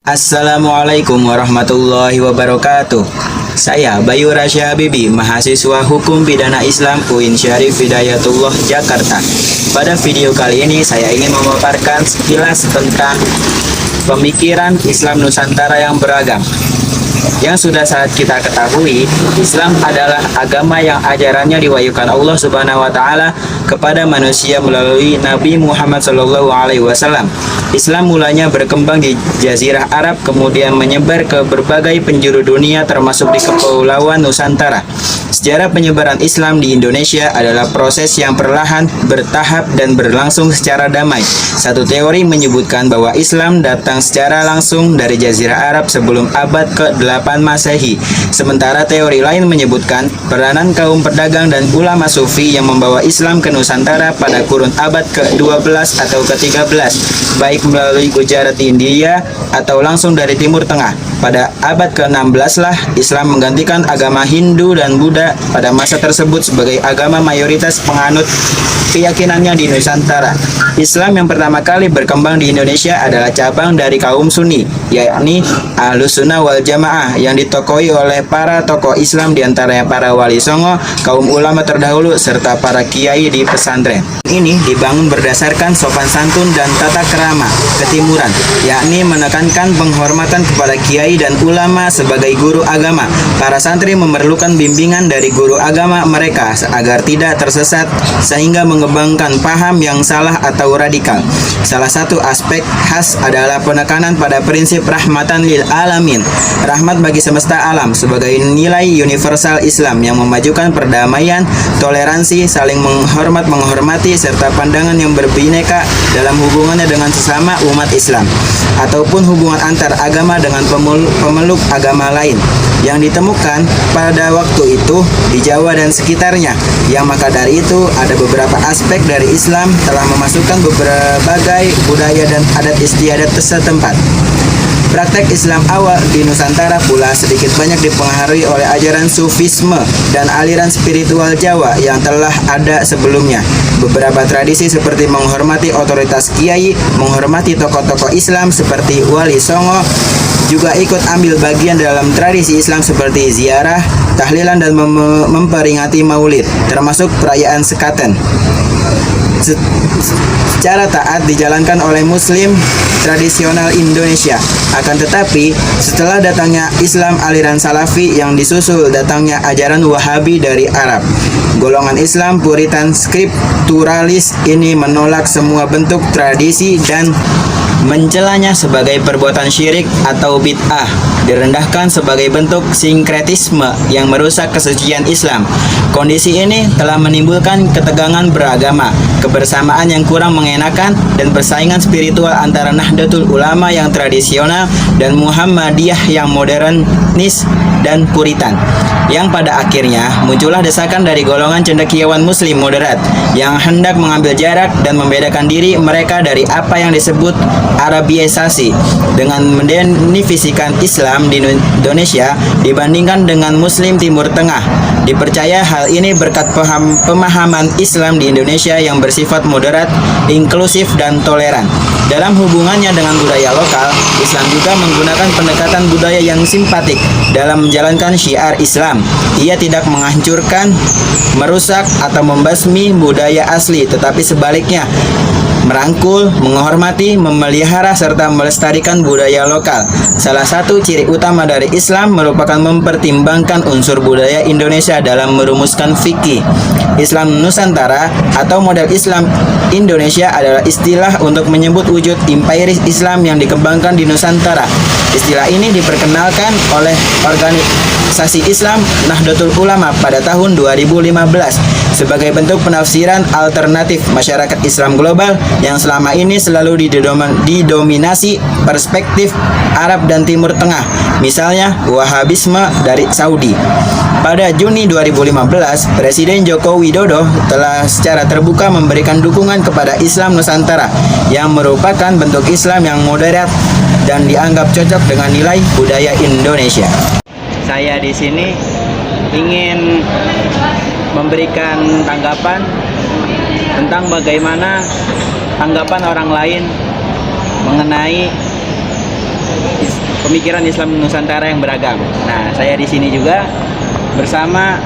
Assalamualaikum warahmatullahi wabarakatuh. Saya Bayu Rasya Habibi, mahasiswa Hukum Pidana Islam UIN Syarif Hidayatullah Jakarta. Pada video kali ini saya ingin memaparkan sekilas tentang pemikiran Islam Nusantara yang beragam. Yang sudah saat kita ketahui, Islam adalah agama yang ajarannya diwahyukan Allah Subhanahu wa taala kepada manusia melalui Nabi Muhammad SAW. Islam mulanya berkembang di Jazirah Arab, kemudian menyebar ke berbagai penjuru dunia termasuk di Kepulauan Nusantara. Sejarah penyebaran Islam di Indonesia adalah proses yang perlahan, bertahap, dan berlangsung secara damai. Satu teori menyebutkan bahwa Islam datang secara langsung dari Jazirah Arab sebelum abad ke-8 Masehi. Sementara teori lain menyebutkan peranan kaum pedagang dan ulama sufi yang membawa Islam ke Nusantara pada kurun abad ke-12 atau ke-13, baik melalui Gujarat India atau langsung dari Timur Tengah. Pada abad ke-16 lah Islam menggantikan agama Hindu dan Buddha pada masa tersebut sebagai agama mayoritas penganut keyakinannya di Nusantara. Islam yang pertama kali berkembang di Indonesia adalah cabang dari kaum Sunni, yakni Ahlus Sunnah wal Jamaah, yang ditokoi oleh para tokoh Islam diantaranya para wali songo, kaum ulama terdahulu, serta para kiai di pesantren. Ini dibangun berdasarkan sopan santun dan tata krama ketimuran, yakni menekankan penghormatan kepada kiai dan ulama sebagai guru agama. Para santri memerlukan bimbingan dari guru agama mereka agar tidak tersesat sehingga mengembangkan paham yang salah atau radikal. Salah satu aspek khas adalah penekanan pada prinsip rahmatan lil alamin, rahmat bagi semesta alam, sebagai nilai universal Islam yang memajukan perdamaian, toleransi, saling menghormati, serta pandangan yang berbineka dalam hubungannya dengan sesama umat Islam, ataupun hubungan antar agama dengan pemeluk agama lain yang ditemukan pada waktu itu di Jawa dan sekitarnya. Yang maka dari itu ada beberapa aspek dari Islam telah memasukkan berbagai budaya dan adat istiadat setempat. Praktek Islam awal di Nusantara pula sedikit banyak dipengaruhi oleh ajaran Sufisme dan aliran spiritual Jawa yang telah ada sebelumnya. Beberapa tradisi seperti menghormati otoritas kiai, menghormati tokoh-tokoh Islam seperti Wali Songo, juga ikut ambil bagian dalam tradisi Islam seperti ziarah, tahlilan, dan memperingati maulid, termasuk perayaan sekaten. Secara taat dijalankan oleh Muslim tradisional Indonesia. Akan tetapi, setelah datangnya Islam aliran Salafi yang disusul datangnya ajaran Wahabi dari Arab, golongan Islam Puritan skripturalis ini menolak semua bentuk tradisi dan mencelanya sebagai perbuatan syirik atau bid'ah, direndahkan sebagai bentuk sinkretisme yang merusak kesucian Islam. Kondisi ini telah menimbulkan ketegangan beragama, kebersamaan yang kurang mengenakan, dan persaingan spiritual antara Nahdlatul Ulama yang tradisional dan Muhammadiyah yang modernis dan Puritan, yang pada akhirnya muncullah desakan dari golongan cendekiawan Muslim moderat yang hendak mengambil jarak dan membedakan diri mereka dari apa yang disebut Arabiisasi dengan mendefinisikan Islam di Indonesia dibandingkan dengan Muslim Timur Tengah. Dipercaya hal ini berkat pemahaman Islam di Indonesia yang bersifat moderat, inklusif, dan toleran. Dalam hubungannya dengan budaya lokal, Islam juga menggunakan pendekatan budaya yang simpatik dalam menjalankan syiar Islam. Ia tidak menghancurkan, merusak, atau membasmi budaya asli, tetapi sebaliknya merangkul, menghormati, memelihara, serta melestarikan budaya lokal. Salah satu ciri utama dari Islam merupakan mempertimbangkan unsur budaya Indonesia dalam merumuskan fikih. Islam Nusantara atau model Islam Indonesia adalah istilah untuk menyebut wujud imperial Islam yang dikembangkan di Nusantara. Istilah ini diperkenalkan oleh organisasi Islam Nahdlatul Ulama pada tahun 2015 sebagai bentuk penafsiran alternatif masyarakat Islam global yang selama ini selalu didominasi perspektif Arab dan Timur Tengah, misalnya Wahabisme dari Saudi. Pada Juni 2015, Presiden Joko Widodo telah secara terbuka memberikan dukungan kepada Islam Nusantara yang merupakan bentuk Islam yang moderat dan dianggap cocok dengan nilai budaya Indonesia. Saya di sini ingin memberikan tanggapan tentang bagaimana tanggapan orang lain mengenai pemikiran Islam Nusantara yang beragam. Nah, saya di sini juga bersama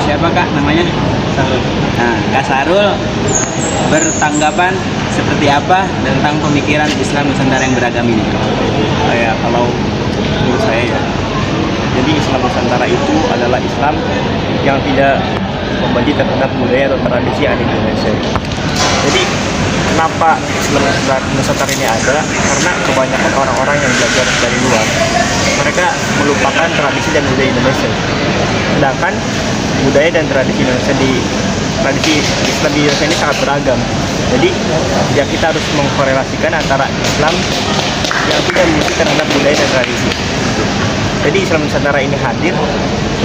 siapa Kak namanya? Sarul. Nah, Kak Sarul bertanggapan seperti apa tentang pemikiran Islam Nusantara yang beragam ini? Ya, kalau menurut saya ya, jadi Islam Nusantara itu adalah Islam yang tidak membenci terhadap budaya atau tradisi yang ada di Indonesia. Jadi kenapa Islam Nusantara ini ada? Karena kebanyakan orang-orang yang belajar dari luar, mereka melupakan tradisi dan budaya Indonesia. Sedangkan budaya dan tradisi Indonesia tradisi Islam di Indonesia ini sangat beragam. Jadi ya kita harus mengkorelasikan antara Islam yang tidak memiliki terhadap budaya dan tradisi. Jadi Islam Nusantara ini hadir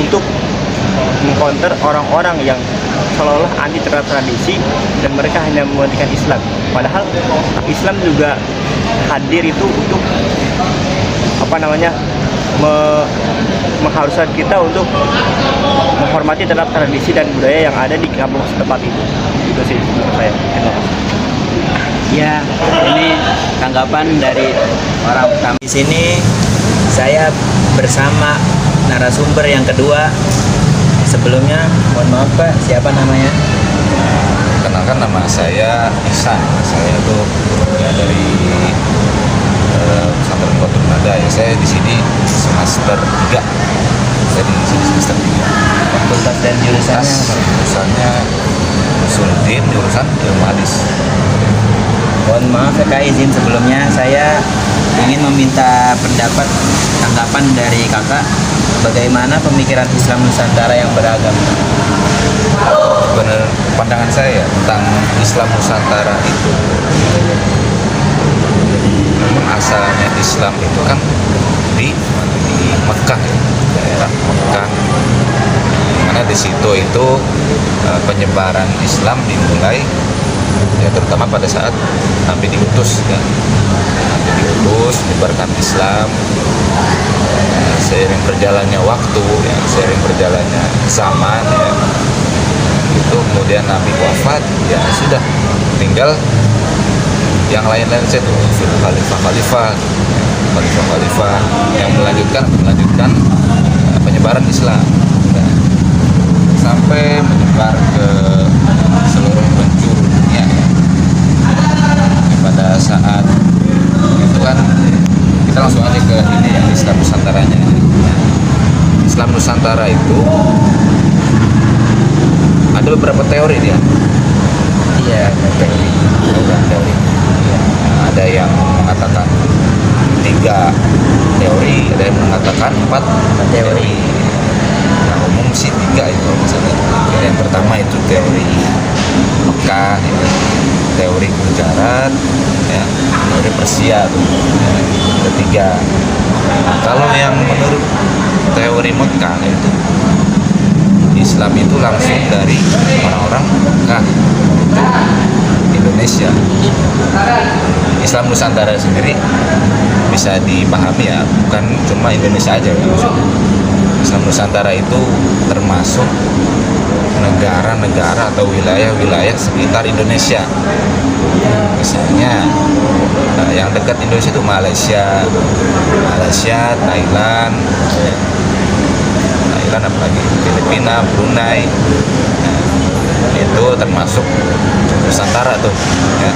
untuk mengcounter orang-orang yang seolah-olah anti terhadap tradisi dan mereka hanya mementingkan Islam. Padahal Islam juga hadir itu untuk mengharuskan kita untuk menghormati terhadap tradisi dan budaya yang ada di kampung setempat itu. Itu sih menurut saya. Terima kasih. Ya, ini tanggapan dari orang kami di sini. Saya bersama narasumber yang kedua. Sebelumnya, mohon maaf Pak, siapa namanya? Kenalkan, nama saya Ihsan. Saya tuh ya dari pesantren Kotum Nada ya. Saya di sini semester 3. Saya di sini semester 3. Fakultas dan jurusannya apa? Jurusannya Sultin, jurusan ilmu hadis. Mohon maaf ya Kak, izin sebelumnya saya ingin meminta pendapat tanggapan dari Kakak bagaimana pemikiran Islam Nusantara yang beragam. Benar, pandangan saya tentang Islam Nusantara itu, memang asalnya Islam itu kan di Mekah, ya, daerah Mekah, dimana di situ itu penyebaran Islam dimulai ya, terutama pada saat Nabi diutus ya. Nabi diutus menyebarkan Islam. Seiring berjalannya waktu ya, seiring berjalannya zaman ya, itu kemudian Nabi wafat ya, sudah tinggal yang lain-lain saja tuh, khalifah yang melanjutkan penyebaran Islam ya, sampai menyebar ke seluruh penjuru dunia ya. Pada saat itu kan kita langsung aja ke ini yang Islam Nusantaranya. Islam Nusantara itu ada beberapa teori dia. Iya, teori. Ada yang mengatakan 3 teori, ada yang mengatakan 4 teori. Yang umum sih 3 itu maksudnya. Yang pertama itu teori Mekah, ya. Teori Gujarat, ya. Teori Persia tuh. Ketiga. Nah, kalau yang menurut teori Mekah itu Islam itu langsung dari orang-orang Mekah Indonesia. Islam Nusantara sendiri bisa dipahami ya, bukan cuma Indonesia aja ya, maksudnya. Islam Nusantara itu termasuk negara-negara atau wilayah-wilayah sekitar Indonesia. Misalnya yang dekat Indonesia itu Malaysia, Thailand, apalagi Filipina, Brunei. Nah, itu termasuk Nusantara tuh ya.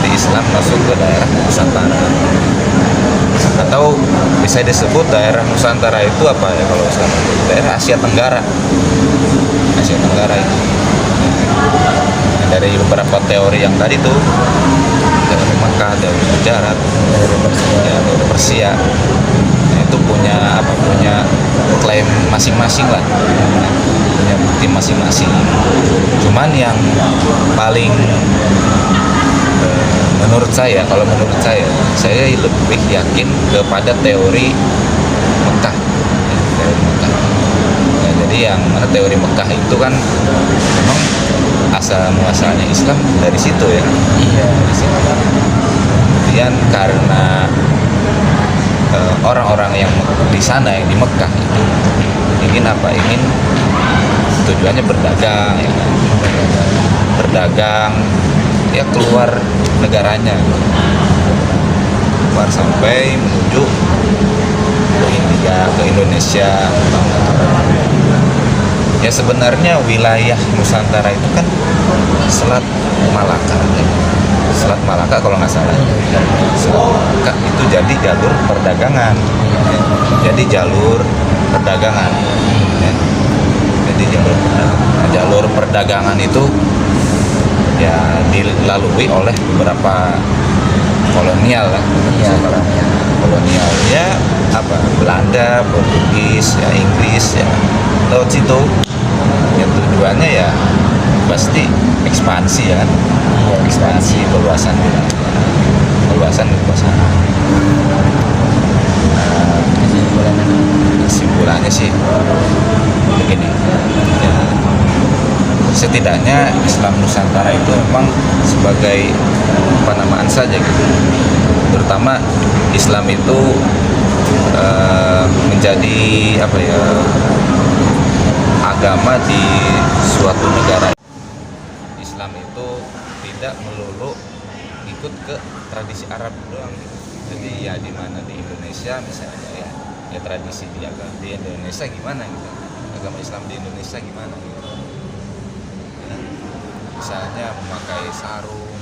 Di Islam masuk ke daerah Nusantara. Atau bisa disebut daerah Nusantara itu apa ya kalau Islam? Daerah Asia Tenggara itu. Nah, dari beberapa teori yang tadi tuh, teori Mekah, teori Gujarat, teori Persia, nah, itu punya klaim masing-masing lah, punya bukti masing-masing. Cuman yang paling menurut saya lebih yakin kepada teori Mekah. Nah, jadi yang mana teori Mekah itu kan memang asal-muasalnya Islam dari situ ya. Iya. Dari situ. Kemudian karena orang-orang yang di sana, yang di Mekah itu ingin tujuannya berdagang ya kan? Berdagang ya, keluar negaranya. keluar sampai menuju ke India, ke Indonesia. Ya sebenarnya wilayah Nusantara itu kan Selat Malaka, Selat Malaka kalau nggak salah. Selat Malaka itu jadi jalur perdagangan, jadi jalur perdagangan. Jadi jalur perdagangan itu ya dilalui oleh beberapa kolonial lah, kolonial ya apa Belanda, Portugis, ya Inggris ya lewat situ. Yang tujuannya ya pasti ekspansi ya kan, ekspansi perluasan wilayah, perluasan kekuasaan. Kesimpulannya sih begini ya, setidaknya Islam Nusantara itu memang sebagai penamaan saja gitu. Terutama Islam itu menjadi apa ya, agama di suatu negara. Islam itu tidak melulu ikut ke tradisi Arab doang gitu. Jadi ya di mana di Indonesia misalnya ya tradisi di Indonesia gimana gitu, agama Islam di Indonesia gimana gitu. Misalnya memakai sarung,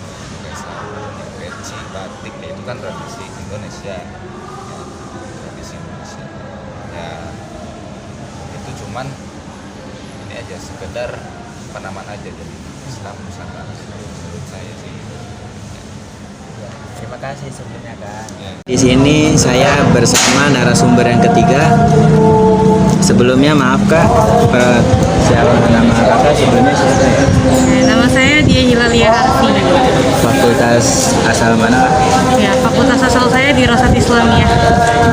peci, batik, ya itu kan tradisi Indonesia, ya, tradisi Indonesia. Ya itu cuman ini aja sekedar penamaan aja jadi Islam Nusantara menurut saya sih. Terima kasih sebelumnya Kak. Ya. Di sini saya bersama narasumber yang ketiga. Sebelumnya maaf Kak, siapa nama Kakak sebelumnya siapa ya? Nama saya Dia Hilalia Harfi. Fakultas asal mana? Ya, fakultas asal saya di Rosat Islamiyah.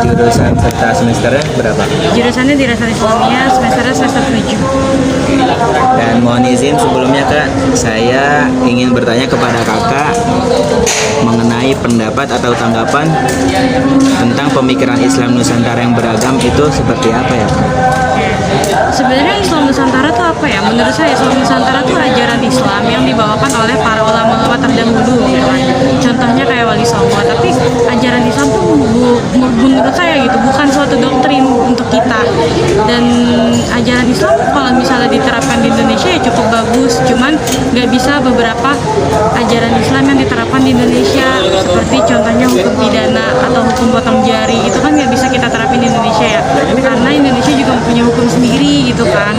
Jurusan serta semesternya berapa? Jurusannya di Rosat Islamiyah, semester 7. Dan mohon izin sebelumnya Kak, saya ingin bertanya kepada Kakak mengenai pendapat atau tanggapan tentang pemikiran Islam Nusantara yang beragam itu seperti apa ya Kak? Sebenarnya Islam Nusantara itu apa ya? Menurut saya Islam Nusantara itu ajaran Islam yang dibawakan oleh para ulama-ulama terdahulu gitu kan. Contohnya kayak Wali Songo. Tapi ajaran Islam tuh menurut saya gitu bukan suatu doktrin untuk kita. Dan ajaran Islam kalau misalnya diterapkan di Indonesia ya cukup bagus. Cuman nggak bisa beberapa ajaran Islam yang diterapkan di Indonesia seperti contohnya hukum pidana atau hukum potong jari itu kan nggak bisa kita terapin di Indonesia ya. Karena Indonesia juga punya hukum sendiri gitu kan.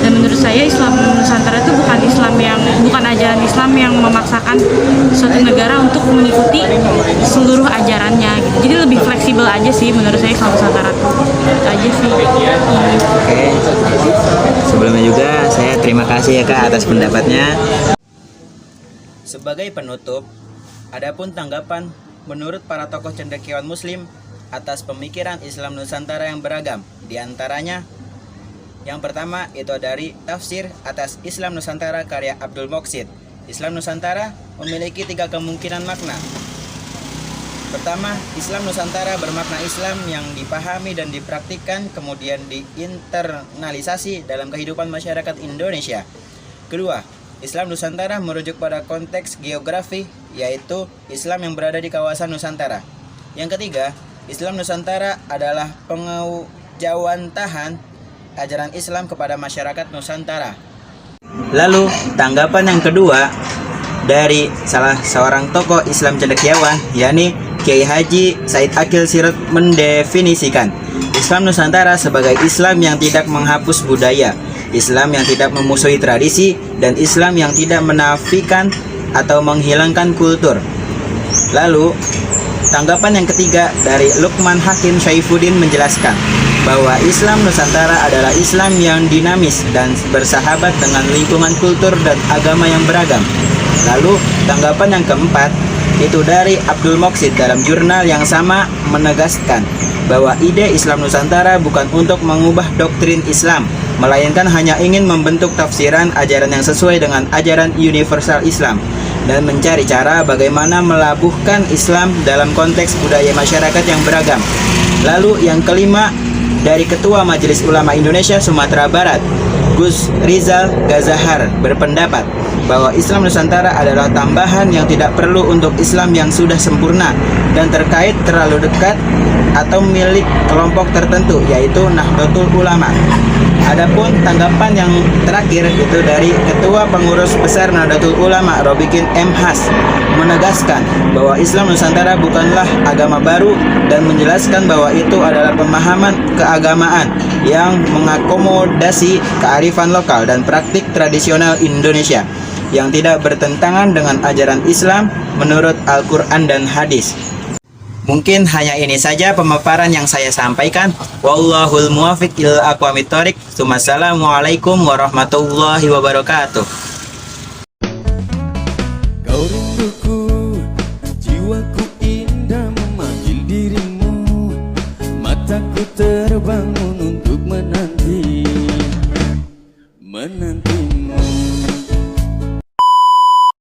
Dan menurut saya Islam Nusantara itu bukan ajaran Islam yang memaksakan suatu negara untuk mengikuti seluruh ajarannya gitu. Jadi lebih fleksibel aja sih menurut saya Islam Nusantara itu. Itu aja sih. Oke, sebelumnya juga saya terima kasih ya Kak atas pendapatnya. Sebagai penutup, adapun tanggapan menurut para tokoh cendekiawan Muslim atas pemikiran Islam Nusantara yang beragam, diantaranya yang pertama itu dari tafsir atas Islam Nusantara karya Abdul Moqsid. Islam Nusantara memiliki 3 kemungkinan makna. Pertama, Islam Nusantara bermakna Islam yang dipahami dan dipraktikkan kemudian diinternalisasi dalam kehidupan masyarakat Indonesia. Kedua, Islam Nusantara merujuk pada konteks geografi, yaitu Islam yang berada di kawasan Nusantara. Yang ketiga, Islam Nusantara adalah pengajawantahan ajaran Islam kepada masyarakat Nusantara. Lalu, tanggapan yang kedua dari salah seorang tokoh Islam cendekiawan, yakni Kiai Haji Said Akil Sirot, mendefinisikan Islam Nusantara sebagai Islam yang tidak menghapus budaya, Islam yang tidak memusuhi tradisi, dan Islam yang tidak menafikan atau menghilangkan kultur. Lalu, tanggapan yang ketiga dari Lukman Hakim Syaifuddin menjelaskan bahwa Islam Nusantara adalah Islam yang dinamis dan bersahabat dengan lingkungan kultur dan agama yang beragam. Lalu, tanggapan yang keempat itu dari Abdul Moqsid dalam jurnal yang sama menegaskan bahwa ide Islam Nusantara bukan untuk mengubah doktrin Islam, melainkan hanya ingin membentuk tafsiran ajaran yang sesuai dengan ajaran universal Islam dan mencari cara bagaimana melabuhkan Islam dalam konteks budaya masyarakat yang beragam. Lalu yang kelima dari Ketua Majelis Ulama Indonesia Sumatera Barat, Gus Rizal Gazahar, berpendapat bahwa Islam Nusantara adalah tambahan yang tidak perlu untuk Islam yang sudah sempurna dan terkait terlalu dekat atau milik kelompok tertentu, yaitu Nahdlatul Ulama. Adapun tanggapan yang terakhir itu dari Ketua Pengurus Besar Nahdlatul Ulama Robikin M. Has menegaskan bahwa Islam Nusantara bukanlah agama baru dan menjelaskan bahwa itu adalah pemahaman keagamaan yang mengakomodasi kearifan lokal dan praktik tradisional Indonesia yang tidak bertentangan dengan ajaran Islam menurut Al-Quran dan hadis. Mungkin hanya ini saja pemaparan yang saya sampaikan. Wallahul muwafiq ila aqwamit thoriq. Wassalamualaikum warahmatullahi wabarakatuh.